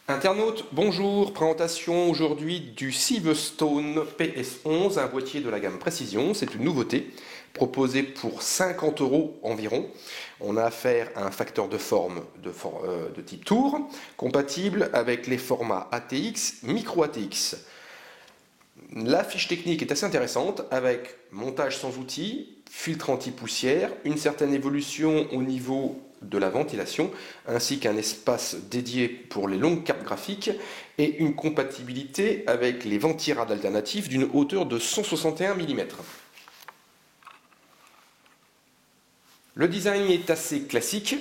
Internaute, bonjour, présentation aujourd'hui du Silverstone PS11, un boîtier de la gamme Précision, c'est une nouveauté, proposé pour 50 € environ. On a affaire à un facteur de forme de type tour, compatible avec les formats ATX, micro ATX. La fiche technique est assez intéressante, avec montage sans outils, filtre anti-poussière, une certaine évolution au niveau de la ventilation, ainsi qu'un espace dédié pour les longues cartes graphiques, et une compatibilité avec les ventirades alternatives d'une hauteur de 161 mm. Le design est assez classique.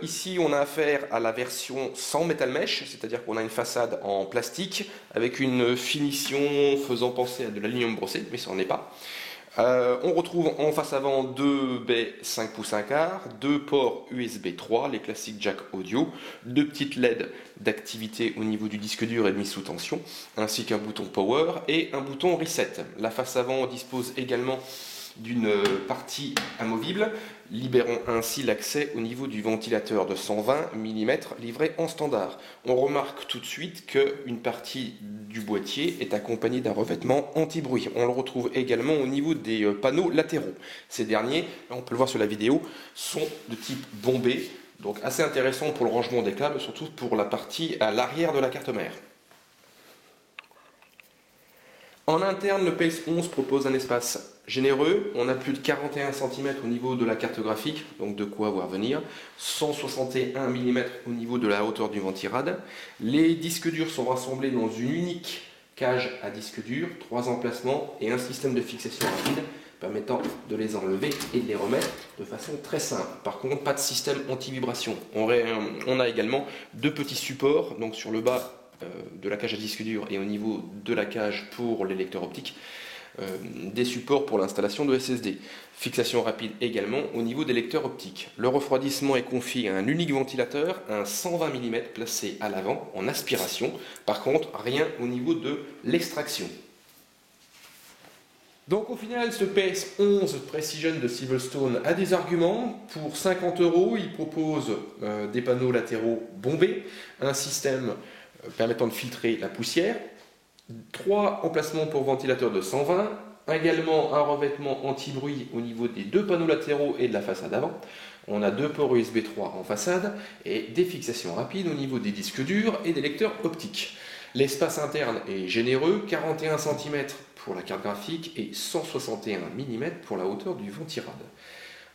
Ici, on a affaire à la version sans metal mesh, c'est-à-dire qu'on a une façade en plastique avec une finition faisant penser à de l'aluminium brossé, mais ça n'en est pas. On retrouve en face avant deux baies 5 pouces 1 quart, deux ports USB 3, les classiques jack audio, deux petites LED d'activité au niveau du disque dur et de mise sous tension, ainsi qu'un bouton power et un bouton reset. La face avant dispose également d'une partie amovible, libérant ainsi l'accès au niveau du ventilateur de 120 mm livré en standard. On remarque tout de suite qu'une partie du boîtier est accompagnée d'un revêtement anti-bruit. On le retrouve également au niveau des panneaux latéraux. Ces derniers, on peut le voir sur la vidéo, sont de type bombé, donc assez intéressant pour le rangement des câbles, surtout pour la partie à l'arrière de la carte mère. En interne, le PS11 propose un espace généreux. On a plus de 41 cm au niveau de la carte graphique, donc de quoi voir venir. 161 mm au niveau de la hauteur du ventirad. Les disques durs sont rassemblés dans une unique cage à disques durs, 3 emplacements et un système de fixation rapide permettant de les enlever et de les remettre de façon très simple. Par contre, pas de système anti-vibration. On a également deux petits supports, donc sur le bas de la cage à disque dur et au niveau de la cage pour les lecteurs optiques, des supports pour l'installation de SSD. Fixation rapide également au niveau des lecteurs optiques. Le refroidissement est confié à un unique ventilateur, un 120 mm placé à l'avant en aspiration. Par contre, rien au niveau de l'extraction. Donc au final, ce PS11 Precision de Silverstone a des arguments. Pour 50 €, il propose des panneaux latéraux bombés, un système permettant de filtrer la poussière, 3 emplacements pour ventilateur de 120, également un revêtement anti-bruit au niveau des deux panneaux latéraux et de la façade avant. On a deux ports USB 3 en façade et des fixations rapides au niveau des disques durs et des lecteurs optiques. L'espace interne est généreux, 41 cm pour la carte graphique et 161 mm pour la hauteur du ventirad.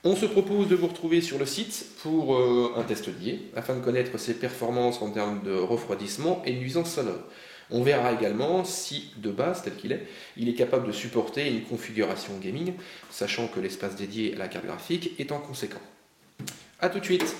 On se propose de vous retrouver sur le site pour un test lié, afin de connaître ses performances en termes de refroidissement et de nuisance sonore. On verra également si, de base, tel qu'il est, il est capable de supporter une configuration gaming, sachant que l'espace dédié à la carte graphique est en conséquent. A tout de suite!